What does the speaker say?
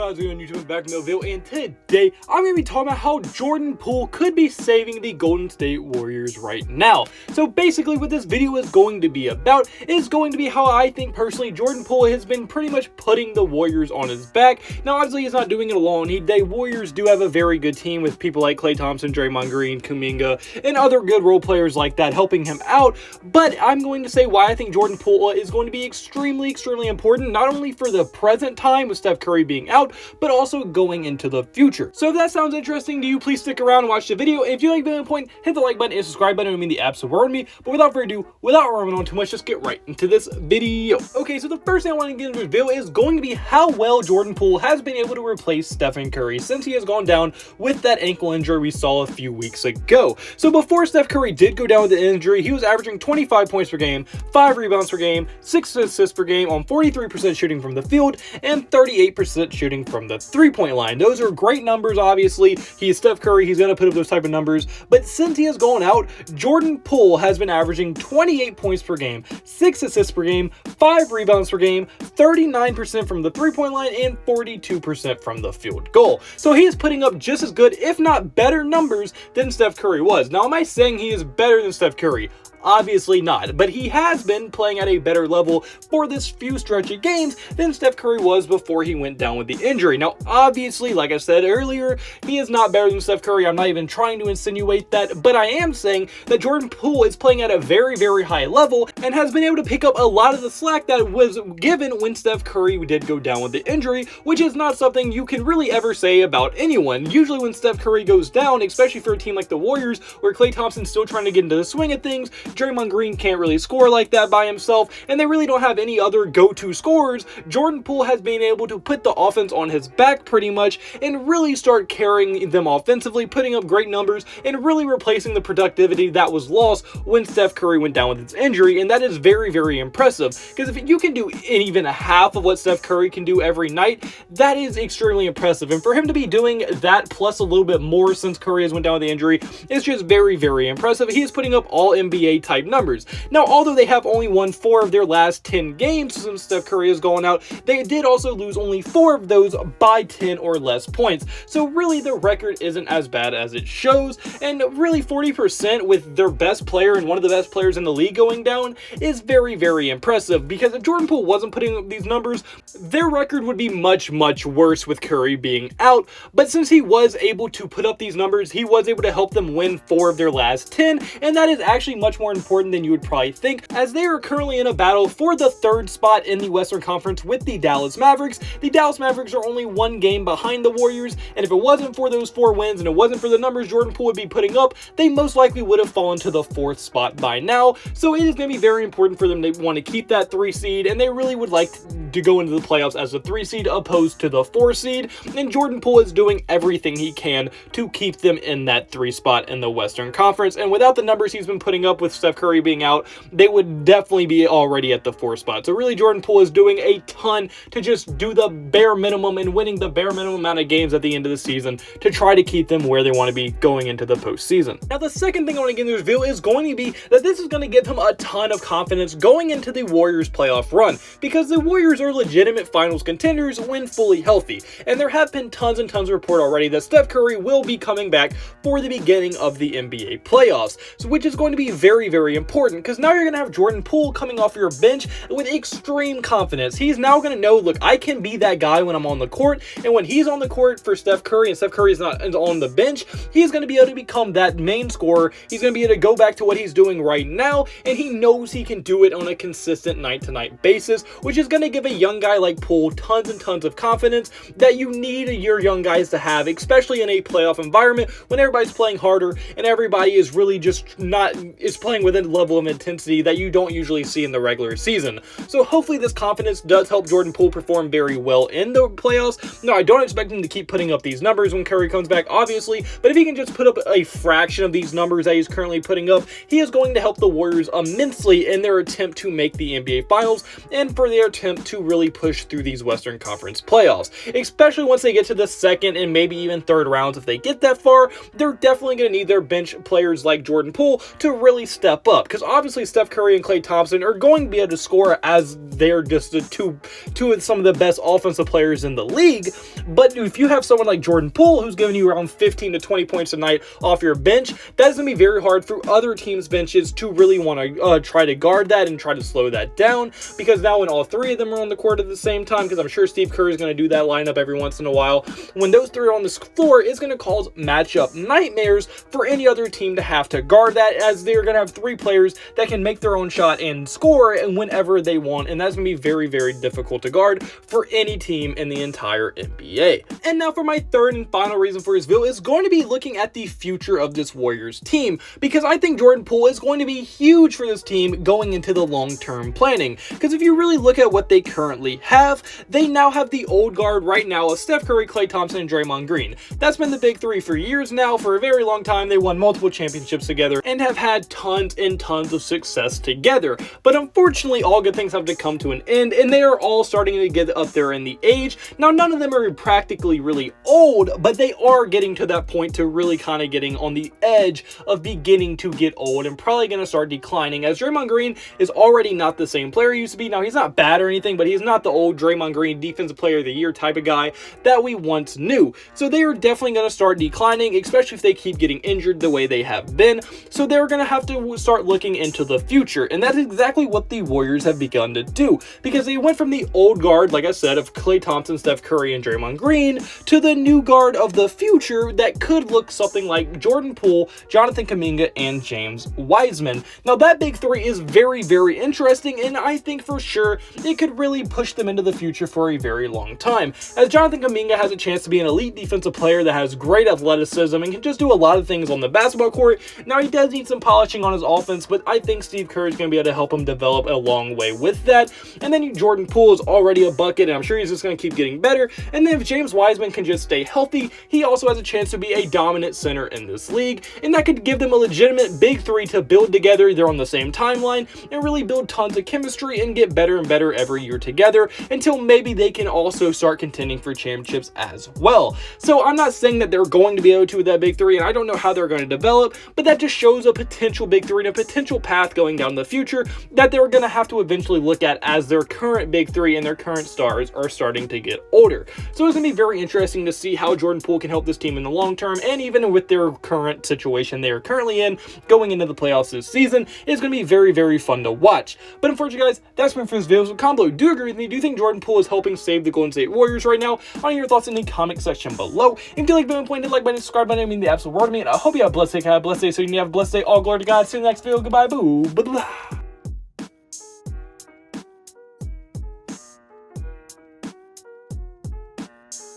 How's it going, YouTube? Back in the video, and today I'm going to be talking about how Jordan Poole could be saving the Golden State Warriors right now. So basically what this video is going to be about is going to be how I think personally Jordan Poole has been pretty much putting the Warriors on his back. Now obviously he's not doing it alone. The Warriors do have a very good team with people like Klay Thompson, Draymond Green, Kuminga, and other good role players like that helping him out. But I'm going to say why I think Jordan Poole is going to be extremely important, not only for the present time with Steph Curry being out, but also going into the future. So if that sounds interesting to you, please stick around and watch the video. And if you like the video point, hit the like button and subscribe button. It would mean the absolute world to me. But without further ado, without rambling on too much, just get right into this video. Okay, so the first thing I want to get into this video is going to be how well Jordan Poole has been able to replace Stephen Curry since he has gone down with that ankle injury we saw a few weeks ago. So before Steph Curry did go down with the injury, he was averaging 25 points per game, 5 rebounds per game, 6 assists per game on 43% shooting from the field and 38% shooting from the three-point line. Those are great numbers, obviously. He is Steph Curry. He's going to put up those type of numbers. But since he has gone out, Jordan Poole has been averaging 28 points per game, 6 assists per game, 5 rebounds per game, 39% from the three-point line, and 42% from the field goal. So he is putting up just as good, if not better numbers than Steph Curry was. Now, am I saying he is better than Steph Curry? Obviously not, but he has been playing at a better level for this few stretchy games than Steph Curry was before he went down with the injury. Now, obviously, like I said earlier, he is not better than Steph Curry. I'm not even trying to insinuate that, but I am saying that Jordan Poole is playing at a very high level and has been able to pick up a lot of the slack that was given when Steph Curry did go down with the injury, which is not something you can really ever say about anyone. Usually when Steph Curry goes down, especially for a team like the Warriors, where Klay Thompson's still trying to get into the swing of things, Draymond Green can't really score like that by himself, and they really don't have any other go-to scorers. Jordan Poole has been able to put the offense on his back pretty much and really start carrying them offensively, putting up great numbers, and really replacing the productivity that was lost when Steph Curry went down with his injury, and that is very impressive, because if you can do even a half of what Steph Curry can do every night, that is extremely impressive, and for him to be doing that plus a little bit more since Curry has went down with the injury is just very impressive. He is putting up all NBA type numbers. Now, although they have only won 4 of their last 10 games since Steph Curry has gone out, they did also lose only 4 of those by 10 or less points. So really the record isn't as bad as it shows, and really 40% with their best player and one of the best players in the league going down is very impressive, because if Jordan Poole wasn't putting up these numbers, their record would be much worse with Curry being out. But since he was able to put up these numbers, he was able to help them win 4 of their last 10, and that is actually much more important than you would probably think, as they are currently in a battle for the 3rd spot in the Western Conference with the Dallas Mavericks. The Dallas Mavericks are only 1 game behind the Warriors, and if it wasn't for those 4 wins and it wasn't for the numbers Jordan Poole would be putting up, they most likely would have fallen to the 4th spot by now. So it is going to be very important for them to want to keep that 3 seed, and they really would like to go into the playoffs as a 3 seed opposed to the 4 seed, and Jordan Poole is doing everything he can to keep them in that 3 spot in the Western Conference, and without the numbers he's been putting up with Steph Curry being out, they would definitely be already at the 4th spot. So really Jordan Poole is doing a ton to just do the bare minimum and winning the bare minimum amount of games at the end of the season to try to keep them where they want to be going into the postseason. Now the second thing I want to get into this video is going to be that this is going to give him a ton of confidence going into the Warriors playoff run, because the Warriors are legitimate finals contenders when fully healthy, and there have been tons and tons of report already that Steph Curry will be coming back for the beginning of the NBA playoffs, so which is going to be very important, because now you're going to have Jordan Poole coming off your bench with extreme confidence. He's now going to know, look, I can be that guy when I'm on the court, and when he's on the court for Steph Curry and Steph Curry is not on the bench, he's going to be able to become that main scorer. He's going to be able to go back to what he's doing right now, and he knows he can do it on a consistent night-to-night basis, which is going to give a young guy like Poole tons and tons of confidence that you need your young guys to have, especially in a playoff environment when everybody's playing harder and everybody is really just is playing with a level of intensity that you don't usually see in the regular season. So hopefully this confidence does help Jordan Poole perform very well in the playoffs. No, I don't expect him to keep putting up these numbers when Curry comes back, obviously, but if he can just put up a fraction of these numbers that he's currently putting up, he is going to help the Warriors immensely seriously in their attempt to make the NBA Finals and for their attempt to really push through these Western Conference playoffs, especially once they get to the second and maybe even third rounds. If they get that far, they're definitely going to need their bench players like Jordan Poole to really step up, because obviously Steph Curry and Klay Thompson are going to be able to score, as they're just the two of some of the best offensive players in the league. But if you have someone like Jordan Poole who's giving you around 15 to 20 points a night off your bench, that is going to be very hard for other teams' benches to really want to try to guard that and try to slow that down, because now when all three of them are on the court at the same time, because I'm sure Steve Kerr is going to do that lineup every once in a while, when those three are on the floor, it's going to cause matchup nightmares for any other team to have to guard that, as they're going to have three players that can make their own shot and score whenever they want, and that's going to be very, very difficult to guard for any team in the entire NBA. And now for my third and final reason for this video is going to be looking at the future of this Warriors team, because I think Jordan Poole is going to be huge for this team going into the long-term planning. Because if you really look at what they currently have, they now have the old guard right now of Steph Curry, Klay Thompson, and Draymond Green. That's been the big three for years now. For a very long time, they won multiple championships together and have had tons and tons of success together. But unfortunately, all good things have to come to an end, and they are all starting to get up there in the age. Now, none of them are practically really old, but they are getting to that point to really kind of getting on the edge of beginning to get old and probably going to start declining, as Draymond Green is already not the same player he used to be. Now, he's not bad or anything, but he's not the old Draymond Green Defensive Player of the Year type of guy that we once knew. So they are definitely going to start declining, especially if they keep getting injured the way they have been. So they're going to have to start looking into the future, and that's exactly what the Warriors have begun to do, because they went from the old guard, like I said, of Klay Thompson, Steph Curry, and Draymond Green, to the new guard of the future that could look something like Jordan Poole, Jonathan Kuminga, and James Wiseman. Now, that big three is very, very interesting, and I think for sure it could really push them into the future for a very long time, as Jonathan Kuminga has a chance to be an elite defensive player that has great athleticism and can just do a lot of things on the basketball court. Now, he does need some polishing on his offense, but I think Steve Kerr is going to be able to help him develop a long way with that. And then Jordan Poole is already a bucket, and I'm sure he's just going to keep getting better. And then if James Wiseman can just stay healthy, he also has a chance to be a dominant center in this league, and that could give them a legitimate big three to build together. They're on the same timeline and really build tons of chemistry and get better and better every year together, until maybe they can also start contending for championships as well. So I'm not saying that they're going to be able to with that big three, and I don't know how they're going to develop, but that just shows a potential big three and a potential path going down the future that they're going to have to eventually look at, as their current big three and their current stars are starting to get older. So it's going to be very interesting to see how Jordan Poole can help this team in the long term, and even with their current situation they are currently in going into the playoffs this season, it's going to be very, very fun to watch. But unfortunately, guys, that's been for this video. So comment below, do you agree with me? Do you think Jordan Poole is helping save the Golden State Warriors right now? I want to hear your thoughts in the comment section below. If you like the video, point to the like button, subscribe button, I mean the absolute world to me, and I hope you have a blessed day, so you have a blessed day, all glory to God. See you in the next video. Goodbye, boo. Blah, blah.